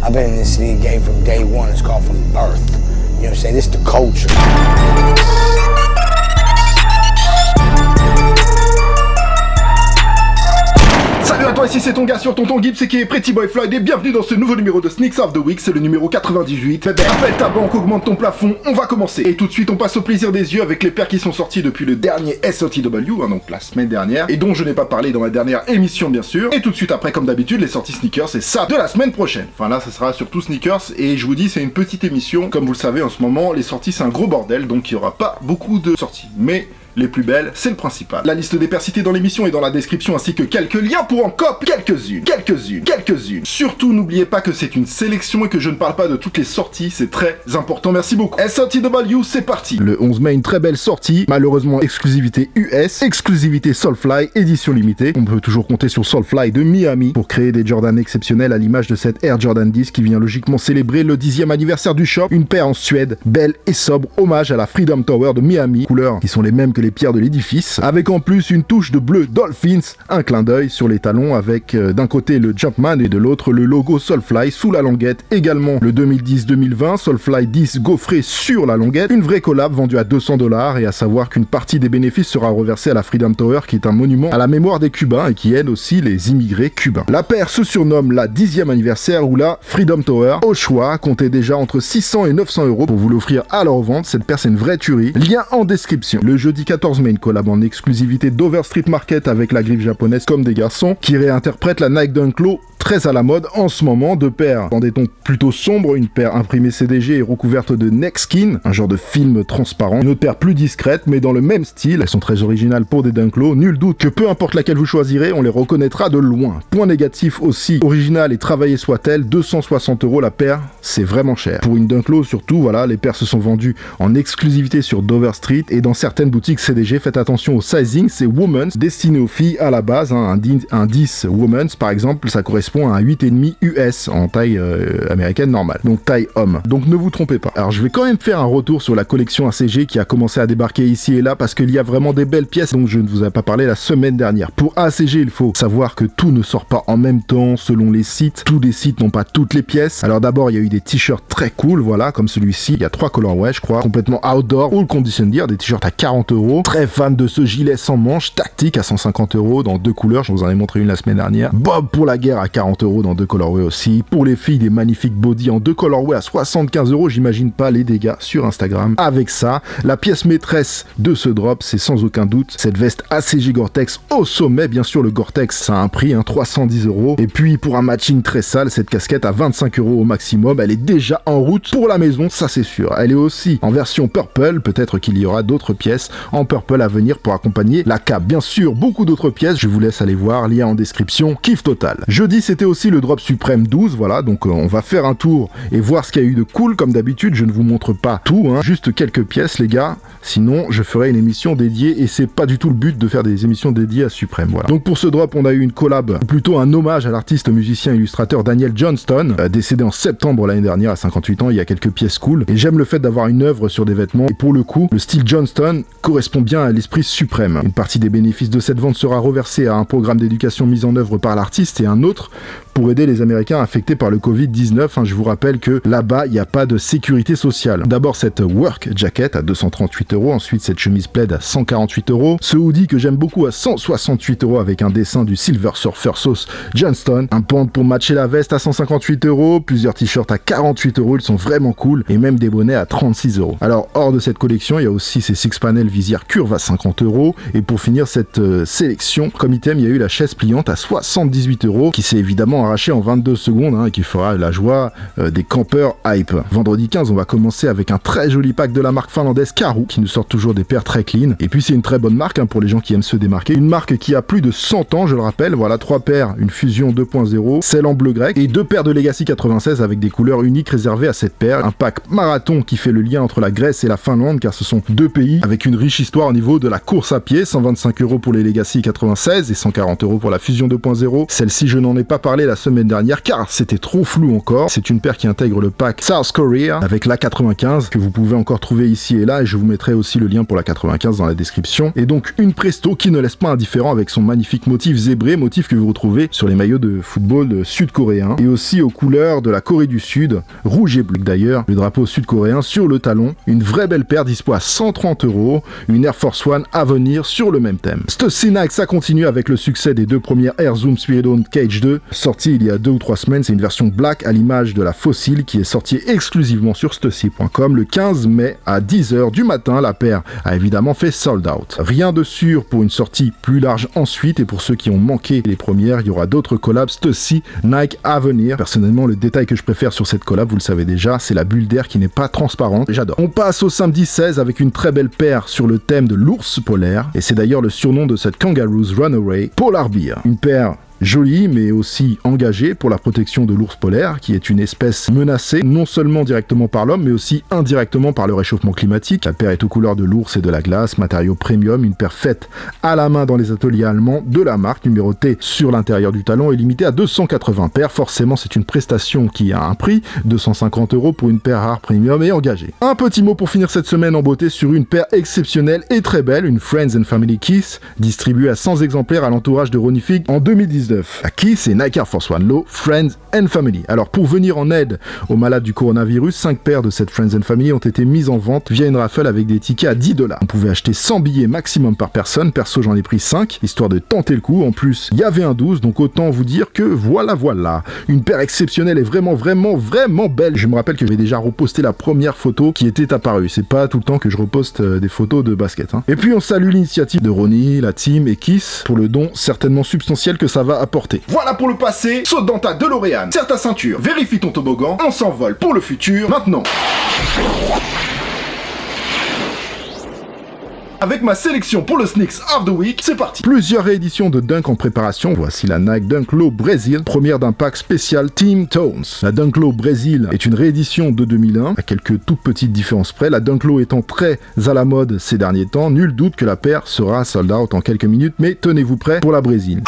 I've been in this league game from day one. It's called from birth. You know what I'm saying? This is the culture. Salut à toi, ici c'est ton gars sur Tonton Gibbs et qui est Pretty Boy Floyd et bienvenue dans ce nouveau numéro de Sneaks of the Week, c'est le numéro 98. Appelle ta banque, augmente ton plafond, on va commencer. Et tout de suite on passe au plaisir des yeux avec les paires qui sont sorties depuis le dernier SOTW, donc la semaine dernière, et dont je n'ai pas parlé dans ma dernière émission bien sûr. Et tout de suite après, comme d'habitude, les sorties sneakers, c'est ça de la semaine prochaine. Enfin là, ça sera surtout sneakers et je vous dis, c'est une petite émission. Comme vous le savez en ce moment, les sorties c'est un gros bordel, donc il n'y aura pas beaucoup de sorties. Mais les plus belles, c'est le principal. La liste des paires citées dans l'émission est dans la description ainsi que quelques liens pour en cop quelques-unes. Surtout, n'oubliez pas que c'est une sélection et que je ne parle pas de toutes les sorties, c'est très important, merci beaucoup. SOTW, c'est parti. Le 11 mai, une très belle sortie, malheureusement exclusivité US, exclusivité Soulfly, édition limitée. On peut toujours compter sur Soulfly de Miami pour créer des Jordan exceptionnels à l'image de cette Air Jordan 10 qui vient logiquement célébrer le 10e anniversaire du shop. Une paire en Suède, belle et sobre, hommage à la Freedom Tower de Miami, couleurs qui sont les mêmes que les pierres de l'édifice, avec en plus une touche de bleu Dolphins, un clin d'œil sur les talons avec d'un côté le Jumpman et de l'autre le logo Soulfly sous la languette, également le 2010-2020 Soulfly 10 gaufré sur la languette, une vraie collab vendue à $200 et à savoir qu'une partie des bénéfices sera reversée à la Freedom Tower qui est un monument à la mémoire des Cubains et qui aide aussi les immigrés cubains. La paire se surnomme la 10e anniversaire ou la Freedom Tower, au choix, comptez déjà entre 600 et 900 € pour vous l'offrir à leur vente, cette paire c'est une vraie tuerie, lien en description. Le jeudi 14 mai, une collab en exclusivité d'Overstreet Market avec la griffe japonaise comme des garçons qui réinterprète la Nike Dunk Low, très à la mode en ce moment, deux paires dans des tons plutôt sombres, une paire imprimée CDG et recouverte de Nexskin, un genre de film transparent, une autre paire plus discrète mais dans le même style, elles sont très originales pour des Dunk Low, nul doute que peu importe laquelle vous choisirez, on les reconnaîtra de loin. Point négatif aussi, originale et travaillée soit-elle, 260 € la paire, c'est vraiment cher. Pour une Dunk Low surtout, voilà, les paires se sont vendues en exclusivité sur Dover Street et dans certaines boutiques CDG, faites attention au sizing, c'est women's, destiné aux filles à la base, hein, un 10 women's par exemple, ça correspond à un 8,5 US en taille américaine normale, donc taille homme. Donc ne vous trompez pas. Alors je vais quand même faire un retour sur la collection ACG qui a commencé à débarquer ici et là parce qu'il y a vraiment des belles pièces dont je ne vous ai pas parlé la semaine dernière. Pour ACG, il faut savoir que tout ne sort pas en même temps selon les sites. Tous les sites n'ont pas toutes les pièces. Alors d'abord, il y a eu des t-shirts très cool, voilà, comme celui-ci. Il y a 3 colorways, je crois, complètement outdoor, all condition gear, des t-shirts à 40 €. Très fan de ce gilet sans manches, tactique à 150 € dans 2 couleurs. Je vous en ai montré une la semaine dernière. Bob pour la guerre à 40 € dans 2 colorways aussi. Pour les filles, des magnifiques body en 2 colorways à 75 €. J'imagine pas les dégâts sur Instagram. Avec ça, la pièce maîtresse de ce drop, c'est sans aucun doute cette veste ACG Gore-Tex au sommet. Bien sûr, le Gore-Tex, ça a un prix, 310 €. Et puis, pour un matching très sale, cette casquette à 25 € au maximum. Elle est déjà en route pour la maison, ça c'est sûr. Elle est aussi en version purple. Peut-être qu'il y aura d'autres pièces en purple à venir pour accompagner la cape. Bien sûr, beaucoup d'autres pièces. Je vous laisse aller voir, lien en description. Kiff total. Jeudi, c'était aussi le drop suprême 12, voilà, donc on va faire un tour et voir ce qu'il y a eu de cool. Comme d'habitude, je ne vous montre pas tout, juste quelques pièces les gars, sinon je ferai une émission dédiée et c'est pas du tout le but de faire des émissions dédiées à Supreme, voilà. Donc pour ce drop, on a eu une collab, ou plutôt un hommage à l'artiste musicien illustrateur Daniel Johnston, décédé en septembre l'année dernière à 58 ans, il y a quelques pièces cool, et j'aime le fait d'avoir une œuvre sur des vêtements, et pour le coup, le style Johnston correspond bien à l'esprit Supreme. Une partie des bénéfices de cette vente sera reversée à un programme d'éducation mis en œuvre par l'artiste et un autre pour aider les Américains affectés par le Covid-19. Je vous rappelle que là-bas, il n'y a pas de sécurité sociale. D'abord cette work jacket à 238 €, ensuite cette chemise plaid à 148 €, ce hoodie que j'aime beaucoup à 168 € avec un dessin du Silver Surfer sauce Johnston, un pant pour matcher la veste à 158 €, plusieurs t-shirts à 48 €, ils sont vraiment cool, et même des bonnets à 36 €. Alors hors de cette collection, il y a aussi ces 6 panels visière curve à 50 €, et pour finir cette sélection, comme item, il y a eu la chaise pliante à 78 € qui s'est évidemment arraché en 22 secondes et qui fera la joie des campeurs hype. Vendredi 15, on va commencer avec un très joli pack de la marque finlandaise Karhu qui nous sort toujours des paires très clean. Et puis c'est une très bonne marque pour les gens qui aiment se démarquer. Une marque qui a plus de 100 ans, je le rappelle. Voilà, 3 paires, une fusion 2.0, celle en bleu grec et 2 paires de Legacy 96 avec des couleurs uniques réservées à cette paire. Un pack marathon qui fait le lien entre la Grèce et la Finlande car ce sont 2 pays avec une riche histoire au niveau de la course à pied. 125 € pour les Legacy 96 et 140 € pour la fusion 2.0. Celle-ci, je n'en ai pas pas parlé la semaine dernière car c'était trop flou encore. C'est une paire qui intègre le pack South Korea avec la 95 que vous pouvez encore trouver ici et là et je vous mettrai aussi le lien pour la 95 dans la description. Et donc une Presto qui ne laisse pas indifférent avec son magnifique motif zébré, motif que vous retrouvez sur les maillots de football sud-coréens et aussi aux couleurs de la Corée du Sud, rouge et bleu d'ailleurs, le drapeau sud-coréen sur le talon. Une vraie belle paire dispo à 130 €, une Air Force One à venir sur le même thème. Stussy Nike, ça continue avec le succès des deux premières Air Zoom Spiridon Cage 2, sorties il y a 2 ou 3 semaines. C'est une version black à l'image de la Fossil qui est sortie exclusivement sur Stussy.com le 15 mai à 10h du matin. La paire a évidemment fait sold out. Rien de sûr pour une sortie plus large ensuite, et pour ceux qui ont manqué les premières, il y aura d'autres collabs Stussy Nike à venir. Personnellement, le détail que je préfère sur cette collab, vous le savez déjà, c'est la bulle d'air qui n'est pas transparente. J'adore. On passe au samedi 16 avec une très belle paire sur le thème de l'ours polaire, et c'est d'ailleurs le surnom de cette Kangaroos Runaway, Polar Bear. Une paire jolie mais aussi engagée pour la protection de l'ours polaire qui est une espèce menacée non seulement directement par l'homme mais aussi indirectement par le réchauffement climatique. La paire est aux couleurs de l'ours et de la glace, matériau premium, une paire faite à la main dans les ateliers allemands de la marque, numérotée sur l'intérieur du talon et limitée à 280 paires. Forcément c'est une prestation qui a un prix, 250 € pour une paire rare premium et engagée. Un petit mot pour finir cette semaine en beauté sur une paire exceptionnelle et très belle, une Friends and Family Kiss, distribuée à 100 exemplaires à l'entourage de Ronnie Fieg en 2019. La Kiss et Nike Air Force One Low, Friends and Family. Alors pour venir en aide aux malades du coronavirus, 5 paires de cette Friends and Family ont été mises en vente via une raffle avec des tickets à 10 $. On pouvait acheter 100 billets maximum par personne, perso j'en ai pris 5, histoire de tenter le coup. En plus, il y avait un 12, donc autant vous dire que voilà. Une paire exceptionnelle et vraiment belle. Je me rappelle que j'avais déjà reposté la première photo qui était apparue. C'est pas tout le temps que je reposte des photos de basket. Et puis on salue l'initiative de Ronnie, la team et Kiss pour le don certainement substantiel que ça va apporter. Voilà pour le passé, saute dans ta DeLorean, serre ta ceinture, vérifie ton toboggan, on s'envole pour le futur, maintenant. Avec ma sélection pour le Sneaks of the Week, c'est parti. Plusieurs rééditions de Dunk en préparation. Voici la Nike Dunk Low Brésil, première d'un pack spécial Team Tones. La Dunk Low Brésil est une réédition de 2001, à quelques toutes petites différences près. La Dunk Low étant très à la mode ces derniers temps, nul doute que la paire sera sold out en quelques minutes, mais tenez-vous prêts pour la Brésil.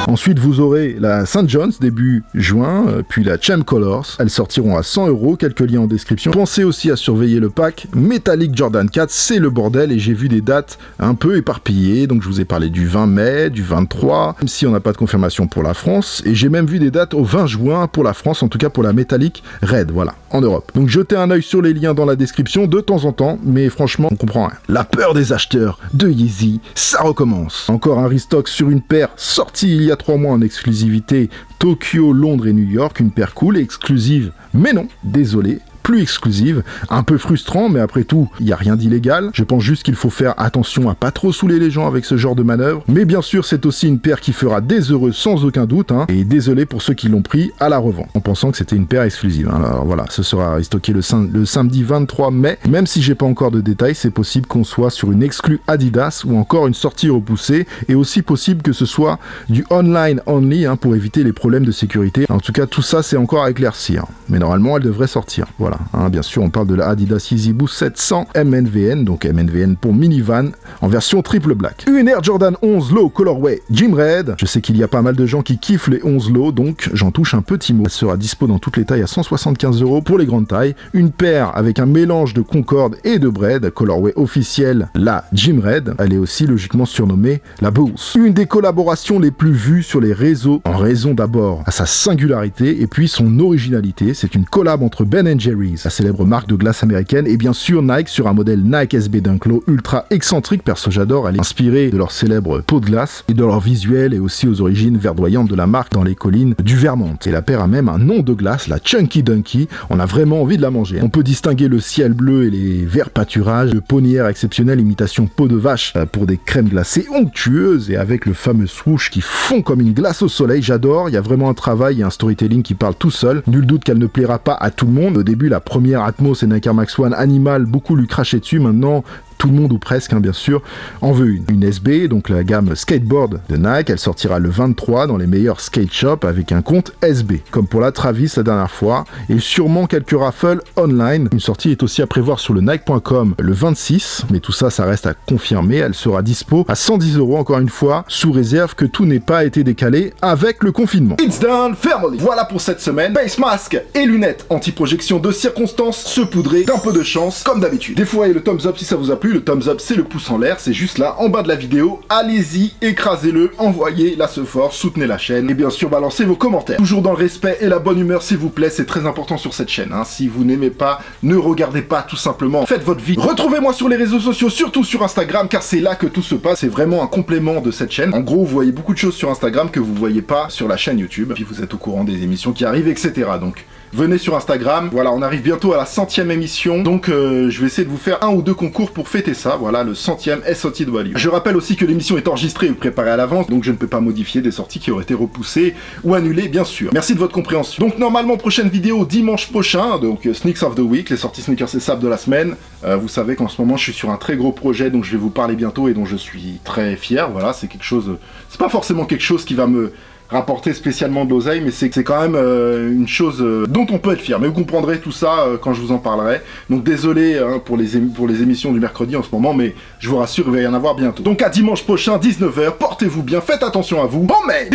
Ensuite, vous aurez la St. John's début juin, puis la Champ Colors. Elles sortiront à 100 €, quelques liens en description. Pensez aussi à surveiller le pack Metallic Jordan 4, c'est le bordel et j'ai vu des dates un peu éparpillées. Donc je vous ai parlé du 20 mai, du 23, même si on n'a pas de confirmation pour la France. Et j'ai même vu des dates au 20 juin pour la France, en tout cas pour la Metallic Red, voilà, en Europe. Donc jetez un œil sur les liens dans la description de temps en temps, mais franchement, on comprend rien. La peur des acheteurs de Yeezy, ça recommence. Encore un restock sur une paire sortie il y a 3 mois en exclusivité, Tokyo, Londres et New York, une paire cool et exclusive, mais non, désolé, plus exclusive, un peu frustrant, mais après tout, il n'y a rien d'illégal. Je pense juste qu'il faut faire attention à pas trop saouler les gens avec ce genre de manœuvre. Mais bien sûr, c'est aussi une paire qui fera des heureux sans aucun doute, et désolé pour ceux qui l'ont pris à la revente, en pensant que c'était une paire exclusive. Alors voilà, ce sera restocké le samedi 23 mai. Même si j'ai pas encore de détails, c'est possible qu'on soit sur une exclue Adidas ou encore une sortie repoussée, et aussi possible que ce soit du online only, pour éviter les problèmes de sécurité. En tout cas, tout ça, c'est encore à éclaircir. Mais normalement, elle devrait sortir. Voilà. Bien sûr, on parle de la Adidas Yeezy Boost 700 MNVN, donc MNVN pour minivan, en version triple black. Une Air Jordan 11 Low Colorway Jim Red. Je sais qu'il y a pas mal de gens qui kiffent les 11 Low, donc j'en touche un petit mot. Elle sera dispo dans toutes les tailles à 175 € pour les grandes tailles. Une paire avec un mélange de Concorde et de Braid, colorway officiel, la Jim Red. Elle est aussi logiquement surnommée la Boost. Une des collaborations les plus vues sur les réseaux, en raison d'abord à sa singularité et puis son originalité. C'est une collab entre Ben & Jerry's, la célèbre marque de glace américaine, et bien sûr Nike sur un modèle Nike SB Dunk Low ultra excentrique. Perso j'adore, elle est inspirée de leur célèbre peau de glace et de leur visuel et aussi aux origines verdoyantes de la marque dans les collines du Vermont. Et la paire a même un nom de glace, la Chunky Dunky. On a vraiment envie de la manger. On peut distinguer le ciel bleu et les verts pâturages, le ponnière exceptionnel imitation peau de vache pour des crèmes glacées onctueuses et avec le fameux swoosh qui fond comme une glace au soleil. J'adore, il y a vraiment un travail et un storytelling qui parle tout seul. Nul doute qu'elle ne plaira pas à tout le monde. Au début, la première Atmos et Nike Air Max One Animal, beaucoup lui crachaient dessus. Maintenant, Tout le monde ou presque, bien sûr, en veut une. Une SB, donc la gamme skateboard de Nike, elle sortira le 23 dans les meilleurs skate shops avec un compte SB, comme pour la Travis la dernière fois, et sûrement quelques raffles online. Une sortie est aussi à prévoir sur le Nike.com le 26, mais tout ça, ça reste à confirmer. Elle sera dispo à 110 € encore une fois, sous réserve que tout n'ait pas été décalé avec le confinement. It's done, family. Voilà pour cette semaine. Face mask et lunettes anti-projection de circonstances, saupoudrées d'un peu de chance, comme d'habitude. Des fois, il y a le thumbs up si ça vous a plu. Le thumbs up, c'est le pouce en l'air, c'est juste là, en bas de la vidéo. Allez-y, écrasez-le, envoyez la force, soutenez la chaîne, et bien sûr, balancez vos commentaires. Toujours dans le respect et la bonne humeur, s'il vous plaît, c'est très important sur cette chaîne. Si vous n'aimez pas, ne regardez pas, tout simplement. Faites votre vie. Retrouvez-moi sur les réseaux sociaux, surtout sur Instagram, car c'est là que tout se passe. C'est vraiment un complément de cette chaîne. En gros, vous voyez beaucoup de choses sur Instagram que vous voyez pas sur la chaîne YouTube. Puis vous êtes au courant des émissions qui arrivent, etc. Donc, venez sur Instagram. Voilà, on arrive bientôt à la 100e émission. Donc, je vais essayer de vous faire 1 ou 2 concours pour fêter ça. Voilà, le 100e SOT de Wally. Je rappelle aussi que l'émission est enregistrée ou préparée à l'avance, donc je ne peux pas modifier des sorties qui auraient été repoussées ou annulées, bien sûr. Merci de votre compréhension. Donc, normalement, prochaine vidéo dimanche prochain. Donc, Sneaks of the Week, les sorties sneakers et sables de la semaine. Vous savez qu'en ce moment, je suis sur un très gros projet dont je vais vous parler bientôt et dont je suis très fier. Voilà, c'est quelque chose... C'est pas forcément quelque chose qui va me rapporter spécialement de l'oseille, mais c'est quand même une chose dont on peut être fier. Mais vous comprendrez tout ça quand je vous en parlerai. Donc désolé pour les émissions du mercredi en ce moment, mais je vous rassure, il va y en avoir bientôt. Donc à dimanche prochain, 19h, portez-vous bien, faites attention à vous. Bon, mais...